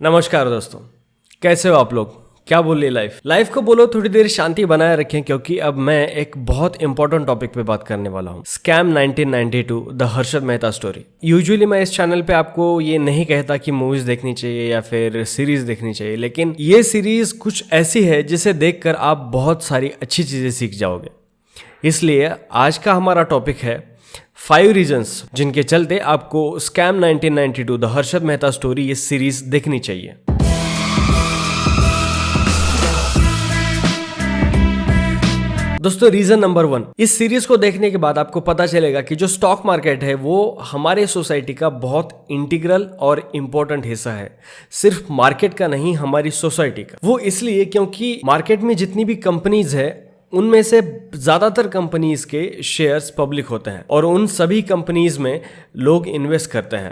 नमस्कार दोस्तों, कैसे हो आप लोग। क्या बोल रही लाइफ को बोलो थोड़ी देर शांति बनाए रखें, क्योंकि अब मैं एक बहुत इंपॉर्टेंट टॉपिक पे बात करने वाला हूँ। Scam 1992 the Harshad Mehta story. Usually मैं इस चैनल पे आपको ये नहीं कहता कि मूवीज देखनी चाहिए या फिर सीरीज देखनी चाहिए, लेकिन ये सीरीज कुछ ऐसी है जिसे देखकर आप बहुत सारी अच्छी चीजें सीख जाओगे। इसलिए आज का हमारा टॉपिक है 5 रीजंस जिनके चलते आपको scam 1992 the Harshad Mehta story ये सीरीज देखनी चाहिए। दोस्तों, रीजन नंबर 1, इस सीरीज को देखने के बाद आपको पता चलेगा कि जो स्टॉक मार्केट है वो हमारे सोसाइटी का बहुत इंटीग्रल और इंपॉर्टेंट हिस्सा है। सिर्फ मार्केट का नहीं, हमारी सोसाइटी का। वो इसलिए क्योंकि मार्केट में जितनी भी कंपनीज है उनमें से ज्यादातर कंपनीज के शेयर्स पब्लिक होते हैं और उन सभी कंपनीज में लोग इन्वेस्ट करते हैं।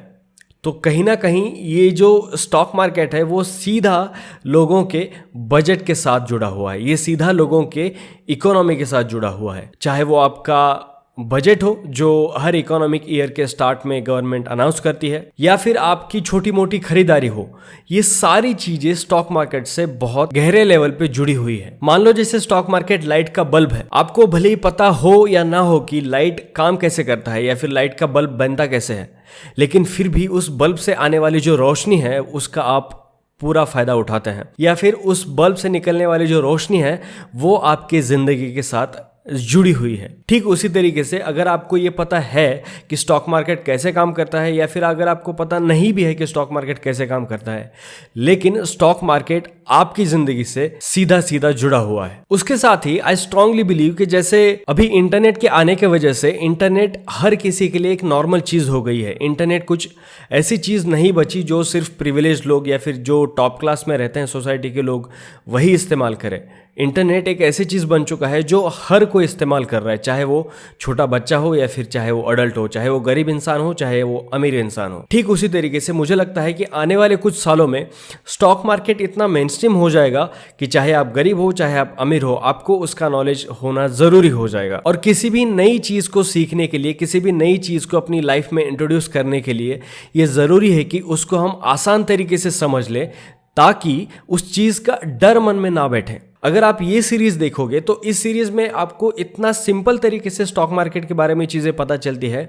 तो कहीं ना कहीं ये जो स्टॉक मार्केट है वो सीधा लोगों के बजट के साथ जुड़ा हुआ है, ये सीधा लोगों के इकोनॉमी के साथ जुड़ा हुआ है। चाहे वो आपका बजट हो जो हर इकोनॉमिक ईयर के स्टार्ट में गवर्नमेंट अनाउंस करती है, या फिर आपकी छोटी मोटी खरीदारी हो, ये सारी चीजें स्टॉक मार्केट से बहुत गहरे लेवल पे जुड़ी हुई है। मान लो जैसे स्टॉक मार्केट लाइट का बल्ब है, आपको भले ही पता हो या ना हो कि लाइट काम कैसे करता है या फिर लाइट का बल्ब बनता कैसे है, लेकिन फिर भी उस बल्ब से आने वाली जो रोशनी है उसका आप पूरा फायदा उठाते हैं, या फिर उस बल्ब से निकलने वाली जो रोशनी है वो आपकी जिंदगी के साथ जुड़ी हुई है। ठीक उसी तरीके से अगर आपको ये पता है कि स्टॉक मार्केट कैसे काम करता है, या फिर अगर आपको पता नहीं भी है कि स्टॉक मार्केट कैसे काम करता है, लेकिन स्टॉक मार्केट आपकी जिंदगी से सीधा सीधा जुड़ा हुआ है, उसके साथ ही आई स्ट्रांगली बिलीव कि जैसे अभी इंटरनेट के आने की वजह से इंटरनेट हर किसी के लिए एक नॉर्मल चीज हो गई है। इंटरनेट कुछ ऐसी चीज नहीं बची जो सिर्फ प्रिविलेज लोग या फिर जो टॉप क्लास में रहते हैं सोसाइटी के लोग वही इस्तेमाल करें। इंटरनेट एक ऐसी चीज़ बन चुका है जो हर कोई इस्तेमाल कर रहा है, चाहे वो छोटा बच्चा हो या फिर चाहे वो अडल्ट हो, चाहे वो गरीब इंसान हो चाहे वो अमीर इंसान हो। ठीक उसी तरीके से मुझे लगता है कि आने वाले कुछ सालों में स्टॉक मार्केट इतना मेनस्ट्रीम हो जाएगा कि चाहे आप गरीब हो चाहे आप अमीर हो, आपको उसका नॉलेज होना ज़रूरी हो जाएगा। और किसी भी नई चीज़ को सीखने के लिए, किसी भी नई चीज़ को अपनी लाइफ में इंट्रोड्यूस करने के लिए ये ज़रूरी है कि उसको हम आसान तरीके से समझ लें, ताकि उस चीज़ का डर मन में ना बैठे। अगर आप ये सीरीज देखोगे तो इस सीरीज में आपको इतना सिंपल तरीके से स्टॉक मार्केट के बारे में चीज़ें पता चलती है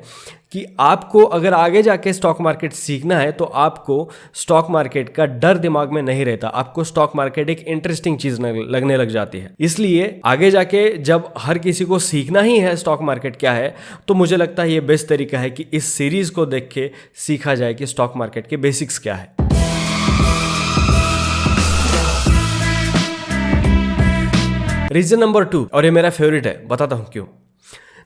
कि आपको अगर आगे जाके स्टॉक मार्केट सीखना है तो आपको स्टॉक मार्केट का डर दिमाग में नहीं रहता, आपको स्टॉक मार्केट एक इंटरेस्टिंग चीज़ लगने लग जाती है। इसलिए आगे जाके जब हर किसी को सीखना ही है स्टॉक मार्केट क्या है, तो मुझे लगता है ये बेस्ट तरीका है कि इस सीरीज को देख के सीखा जाए कि स्टॉक मार्केट के बेसिक्स क्या है। रीजन नंबर 2, और ये मेरा फेवरेट है, बताता हूँ क्यों।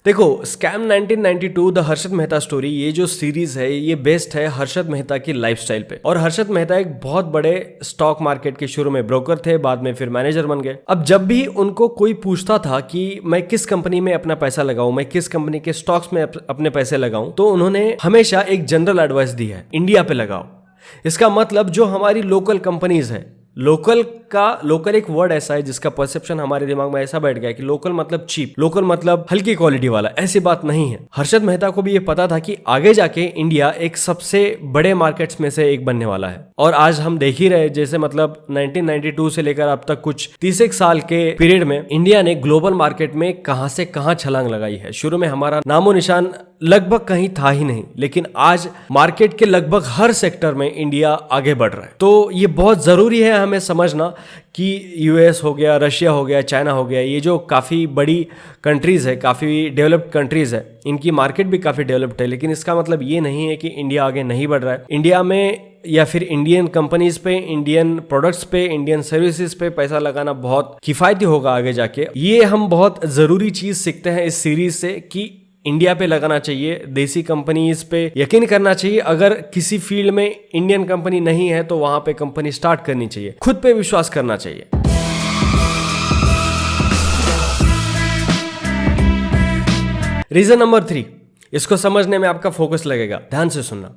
देखो, scam 1992 the Harshad Mehta story ये जो सीरीज है ये बेस्ड है हर्षद मेहता की लाइफस्टाइल पे। और हर्षद मेहता एक बहुत बड़े स्टॉक मार्केट के शुरू में ब्रोकर थे, बाद में फिर मैनेजर बन गए। अब जब भी उनको कोई पूछता था कि मैं किस कंपनी में अपना पैसा लगाऊं, मैं किस कंपनी के स्टॉक्स में अपने पैसे लगाऊं, तो उन्होंने हमेशा एक जनरल एडवाइस दी है, इंडिया पे लगाओ। इसका मतलब जो हमारी लोकल कंपनीज है, लोकल एक वर्ड ऐसा है जिसका परसेप्शन हमारे दिमाग में ऐसा बैठ गया कि लोकल मतलब चीप, लोकल मतलब हल्की क्वालिटी वाला। ऐसी बात नहीं है। हर्षद मेहता को भी ये पता था कि आगे जाके इंडिया एक सबसे बड़े मार्केट्स में से एक बनने वाला है। और आज हम देख ही रहे, जैसे मतलब 1992 से लेकर अब तक कुछ 30 साल के पीरियड में इंडिया ने ग्लोबल मार्केट में कहां से कहां छलांग लगाई है। शुरू में हमारा नामो निशान लगभग कहीं था ही नहीं, लेकिन आज मार्केट के लगभग हर सेक्टर में इंडिया आगे बढ़ रहा है। तो ये बहुत जरूरी है हमें समझना कि यूएस हो गया, रशिया हो गया, चाइना हो गया, ये जो काफ़ी बड़ी कंट्रीज़ है, काफ़ी डेवलप्ड कंट्रीज़ है, इनकी मार्केट भी काफ़ी डेवलप्ड है। लेकिन इसका मतलब ये नहीं है कि इंडिया आगे नहीं बढ़ रहा है। इंडिया में या फिर इंडियन कंपनीज पे, इंडियन प्रोडक्ट्स पे, इंडियन सर्विसेज पे पैसा लगाना बहुत किफ़ायती होगा आगे जाके। ये हम बहुत ज़रूरी चीज़ सीखते हैं इस सीरीज से कि इंडिया पे लगाना चाहिए, देसी कंपनीज पे यकीन करना चाहिए। अगर किसी फील्ड में इंडियन कंपनी नहीं है तो वहां पे कंपनी स्टार्ट करनी चाहिए, खुद पे विश्वास करना चाहिए। रीजन नंबर 3, इसको समझने में आपका फोकस लगेगा, ध्यान से सुनना।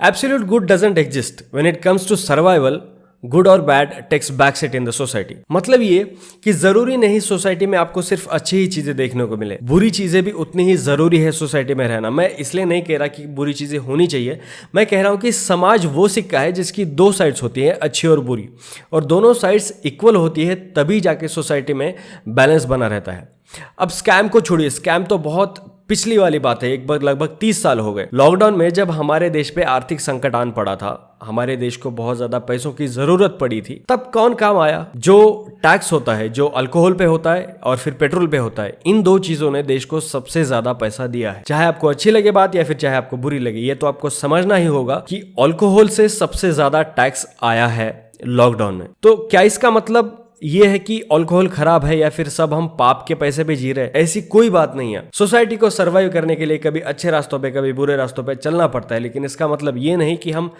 Absolute good doesn't exist when it comes to survival, good और bad takes back seat in the society. मतलब ये कि जरूरी नहीं सोसाइटी में आपको सिर्फ अच्छी ही चीजें देखने को मिले, बुरी चीजें भी उतनी ही जरूरी है सोसाइटी में रहना। मैं इसलिए नहीं कह रहा कि बुरी चीजें होनी चाहिए, मैं कह रहा हूं कि समाज वो सिक्का है जिसकी दो साइड्स होती हैं, अच्छी और बुरी, और दोनों साइड्स इक्वल होती है, तभी जाके सोसाइटी में बैलेंस बना रहता है। अब स्कैम को छोड़िए, स्कैम तो बहुत पिछली वाली बात है, एक बार लगभग 30 साल हो गए। लॉकडाउन में जब हमारे देश पे आर्थिक संकट आन पड़ा था, हमारे देश को बहुत ज्यादा पैसों की जरूरत पड़ी थी, तब कौन काम आया? जो टैक्स होता है, जो अल्कोहल पे होता है और फिर पेट्रोल पे होता है, इन दो चीजों ने देश को सबसे ज्यादा पैसा दिया है। चाहे आपको अच्छी लगे बात या फिर चाहे आपको बुरी लगे, ये तो आपको समझना ही होगा कि अल्कोहल से सबसे ज्यादा टैक्स आया है लॉकडाउन में। तो क्या इसका मतलब ये है कि अल्कोहल खराब है या फिर सब हम पाप के पैसे पे जी रहे हैं? ऐसी कोई बात नहीं है। सोसाइटी को सरवाइव करने के लिए कभी अच्छे रास्तों पे कभी बुरे रास्तों पे चलना पड़ता है, लेकिन इसका मतलब ये नहीं कि हम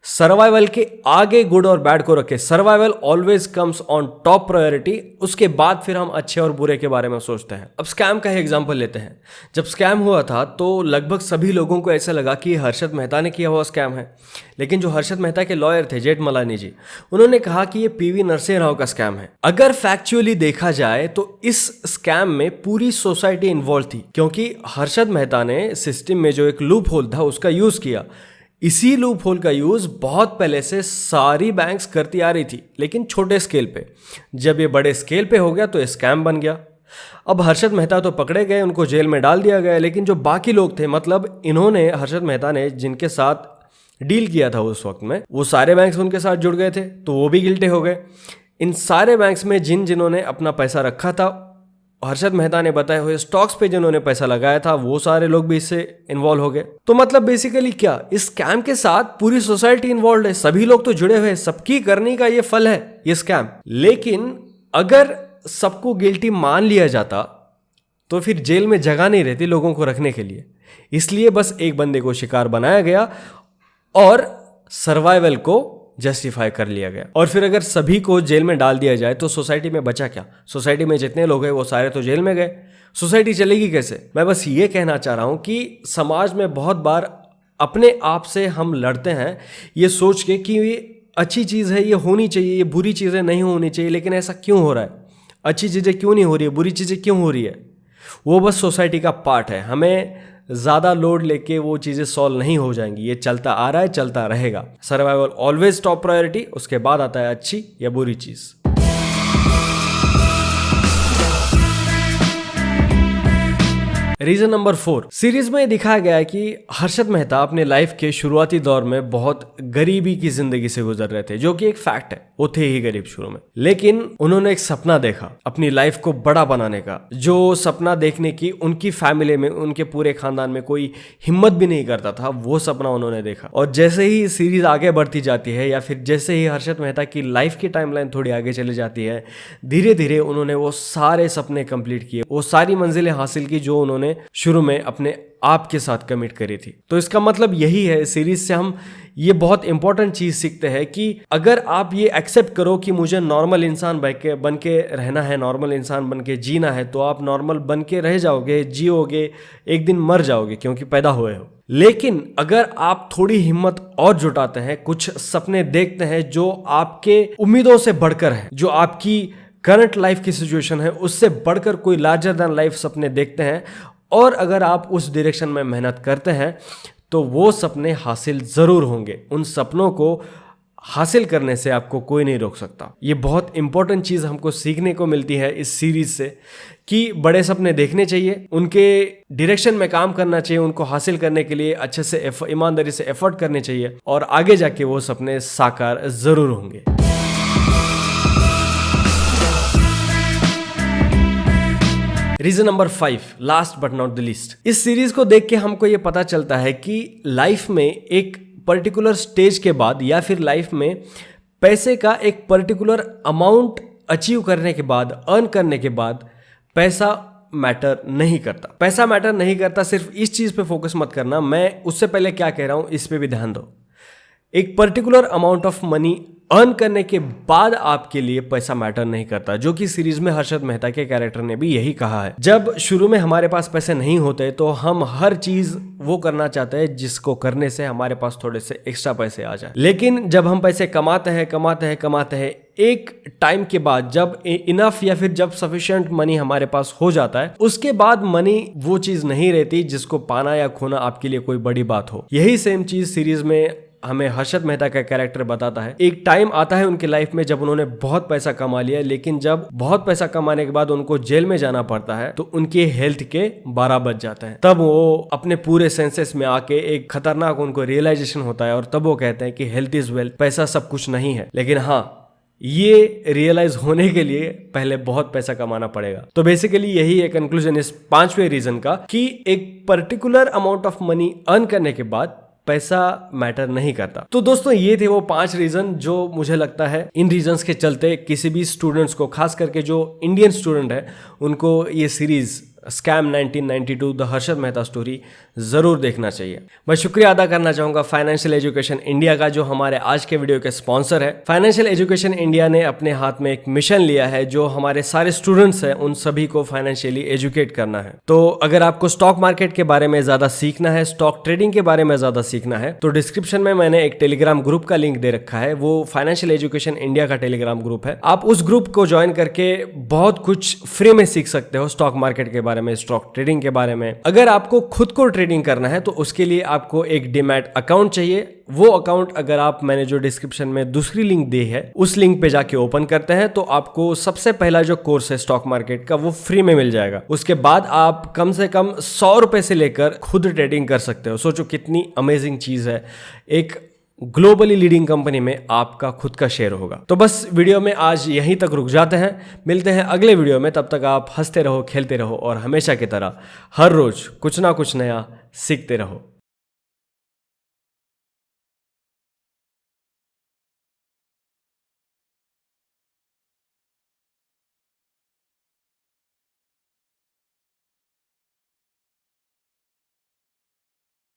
सर्वाइवल के आगे गुड और बैड को रखें। Survival always comes on top priority, उसके बाद फिर हम अच्छे और बुरे के बारे में सोचते हैं। अब स्कैम का ही एग्जांपल लेते हैं। जब स्कैम हुआ था तो लगभग सभी लोगों को ऐसा लगा कि हर्षद मेहता ने किया हुआ स्कैम है, लेकिन जो हर्षद मेहता के लॉयर थे जेठमलानी जी, उन्होंने कहा कि ये पीवी नरसिंह राव का स्कैम है। अगर फैक्चुअली देखा जाए तो इस स्कैम में पूरी सोसाइटी इन्वॉल्व थी, क्योंकि हर्षद मेहता ने सिस्टम में जो एक लूप होल था उसका यूज किया। इसी लूप होल का यूज बहुत पहले से सारी बैंक्स करती आ रही थी, लेकिन छोटे स्केल पे। जब ये बड़े स्केल पे हो गया तो स्कैम बन गया। अब हर्षद मेहता तो पकड़े गए, उनको जेल में डाल दिया गया, लेकिन जो बाकी लोग थे, मतलब इन्होंने, हर्षद मेहता ने जिनके साथ डील किया था उस वक्त में, वो सारे बैंक्स उनके साथ जुड़ गए थे, तो वो भी गिल्टी हो गए। इन सारे बैंक्स में जिन्होंने अपना पैसा रखा था, हर्षद मेहता ने बताए हुए स्टॉक्स पे जिन्होंने पैसा लगाया था, वो सारे लोग भी इससे इन्वॉल्व हो गए। तो मतलब बेसिकली क्या, इस स्कैम के साथ पूरी सोसाइटी इन्वॉल्व है, सभी लोग तो जुड़े हुए हैं, सबकी करने का ये फल है ये स्कैम। लेकिन अगर सबको गिल्टी मान लिया जाता तो फिर जेल में जगह नहीं रहती लोगों को रखने के लिए, इसलिए बस एक बंदे को शिकार बनाया गया और सर्वाइवल को जस्टिफाई कर लिया गया। और फिर अगर सभी को जेल में डाल दिया जाए तो सोसाइटी में बचा क्या? सोसाइटी में जितने लोग हैं वो सारे तो जेल में गए, सोसाइटी चलेगी कैसे? मैं बस ये कहना चाह रहा हूं कि समाज में बहुत बार अपने आप से हम लड़ते हैं ये सोच के कि ये अच्छी चीज़ है, ये होनी चाहिए, ये बुरी चीज़ें नहीं होनी चाहिए, लेकिन ऐसा क्यों हो रहा है? अच्छी चीज़ें क्यों नहीं हो रही है, बुरी चीज़ें क्यों हो रही है? वो बस सोसाइटी का पार्ट है। हमें ज़्यादा लोड लेके वो चीज़ें सॉल्व नहीं हो जाएंगी, ये चलता आ रहा है, चलता रहेगा। सर्वाइवल ऑलवेज टॉप प्रायोरिटी, उसके बाद आता है अच्छी या बुरी चीज़। रीजन नंबर 4, सीरीज में दिखाया गया है कि हर्षद मेहता अपने लाइफ के शुरुआती दौर में बहुत गरीबी की जिंदगी से गुजर रहे थे, जो कि एक फैक्ट है, वो थे ही गरीब शुरू में। लेकिन उन्होंने एक सपना देखा अपनी लाइफ को बड़ा बनाने का, जो सपना देखने की उनकी फैमिली में, उनके पूरे खानदान में कोई हिम्मत भी नहीं करता था, वो सपना उन्होंने देखा। और जैसे ही सीरीज आगे बढ़ती जाती है या फिर जैसे ही हर्षद मेहता की लाइफ की टाइमलाइन थोड़ी आगे चली जाती है, धीरे धीरे उन्होंने वो सारे सपने कंप्लीट किए, वो सारी मंजिलें हासिल की जो उन्होंने शुरू में अपने आप के साथ कमिट करी थी। तो इसका मतलब यही है, सीरीज से हम ये बहुत इंपॉर्टेंट चीज सीखते हैं कि अगर आप ये एक्सेप्ट करो कि मुझे नॉर्मल इंसान बन के रहना है, नॉर्मल इंसान बन के जीना है, तो आप नॉर्मल बन के रह जाओगे, जियोगे, एक दिन मर जाओगे क्योंकि पैदा हुए हो। लेकिन अगर आप थोड़ी हिम्मत और जुटाते हैं, कुछ सपने देखते हैं जो आपके उम्मीदों से बढ़कर है, जो आपकी करंट लाइफ की सिचुएशन है उससे बढ़कर कोई लार्जर देन लाइफ सपने देखते हैं, और अगर आप उस डायरेक्शन में मेहनत करते हैं तो वो सपने हासिल जरूर होंगे। उन सपनों को हासिल करने से आपको कोई नहीं रोक सकता। ये बहुत इंपॉर्टेंट चीज़ हमको सीखने को मिलती है इस सीरीज से कि बड़े सपने देखने चाहिए, उनके डायरेक्शन में काम करना चाहिए, उनको हासिल करने के लिए अच्छे से ईमानदारी से एफर्ट करने चाहिए, और आगे जाके वो सपने साकार जरूर होंगे। Reason number 5, last but not the least. इस सीरीज को देख के हमको ये पता चलता है कि लाइफ में एक पर्टिकुलर स्टेज के बाद या फिर लाइफ में पैसे का एक पर्टिकुलर अमाउंट अचीव करने के बाद, अर्न करने के बाद, पैसा मैटर नहीं करता। पैसा मैटर नहीं करता, सिर्फ इस चीज पे फोकस मत करना। मैं उससे पहले क्या कह रहा हूं इस पे भी ध्यान दो। एक particular amount of money earn करने के बाद आपके लिए पैसा मैटर नहीं करता, जो कि सीरीज में हर्षद मेहता के कैरेक्टर ने भी यही कहा है। जब शुरू में हमारे पास पैसे नहीं होते तो हम हर चीज वो करना चाहते हैं जिसको करने से हमारे पास थोड़े से एक्स्ट्रा पैसे आ जाए। लेकिन जब हम पैसे कमाते हैं एक टाइम के बाद जब इनफ या फिर जब सफिशिएंट मनी हमारे पास हो जाता है, उसके बाद मनी वो चीज नहीं रहती जिसको पाना या खोना आपके लिए कोई बड़ी बात हो। यही सेम चीज सीरीज में हमें हर्षद मेहता का कैरेक्टर बताता है। एक टाइम आता है उनकी लाइफ में जब उन्होंने बहुत पैसा कमा लिया, लेकिन जब बहुत पैसा कमाने के बाद उनको जेल में जाना पड़ता है तो उनके हेल्थ के 12 बज जाते हैं। तब वो अपने पूरे सेंसेस में आके एक खतरनाक उनको रियलाइजेशन होता है और तब वो कहते हैं कि हेल्थ इज वेल्थ, पैसा सब कुछ नहीं है। लेकिन हाँ, ये रियलाइज होने के लिए पहले बहुत पैसा कमाना पड़ेगा। तो बेसिकली यही है कंक्लूजन इस 5वें रीजन का कि एक particular amount of money earn करने के बाद पैसा मैटर नहीं करता। तो दोस्तों, ये थे वो 5 रीजन जो मुझे लगता है इन रीजंस के चलते किसी भी स्टूडेंट्स को, खास करके जो इंडियन स्टूडेंट है, उनको ये series scam 1992 the Harshad Mehta story जरूर देखना चाहिए। मैं शुक्रिया अदा करना चाहूंगा फाइनेंशियल एजुकेशन इंडिया का, जो हमारे आज के वीडियो के स्पॉन्सर है। फाइनेंशियल एजुकेशन इंडिया ने अपने हाथ में एक मिशन लिया है जो हमारे सारे स्टूडेंट्स हैं उन सभी को फाइनेंशियली एजुकेट करना है। तो अगर आपको स्टॉक मार्केट के बारे में ज्यादा सीखना है, स्टॉक ट्रेडिंग के बारे में ज्यादा सीखना है, तो डिस्क्रिप्शन में मैंने एक टेलीग्राम ग्रुप का लिंक दे रखा है। वो फाइनेंशियल एजुकेशन इंडिया का टेलीग्राम ग्रुप है। आप उस ग्रुप को ज्वाइन करके बहुत कुछ फ्री में सीख सकते हो स्टॉक मार्केट के बारे में, स्टॉक ट्रेडिंग के बारे में। अगर आपको खुद को ट्रेडिंग करना है तो उसके लिए आपको एक डीमैट अकाउंट चाहिए। वो अकाउंट अगर आप, मैंने जो डिस्क्रिप्शन में दूसरी लिंक दी है उस लिंक पे जाके ओपन करते हैं तो आपको सबसे पहला जो कोर्स है स्टॉक मार्केट का वो फ्री में मिल जाएगा। उसके बाद आप कम से कम 100 रुपए से लेकर खुद ट्रेडिंग कर सकते हो। सोचो कितनी अमेजिंग चीज है, एक ग्लोबली लीडिंग कंपनी में आपका खुद का शेयर होगा। तो बस वीडियो में आज यहीं तक रुक जाते हैं, मिलते हैं अगले वीडियो में। तब तक आप हंसते रहो, खेलते रहो और हमेशा की तरह हर रोज कुछ ना कुछ नया सीखते रहो।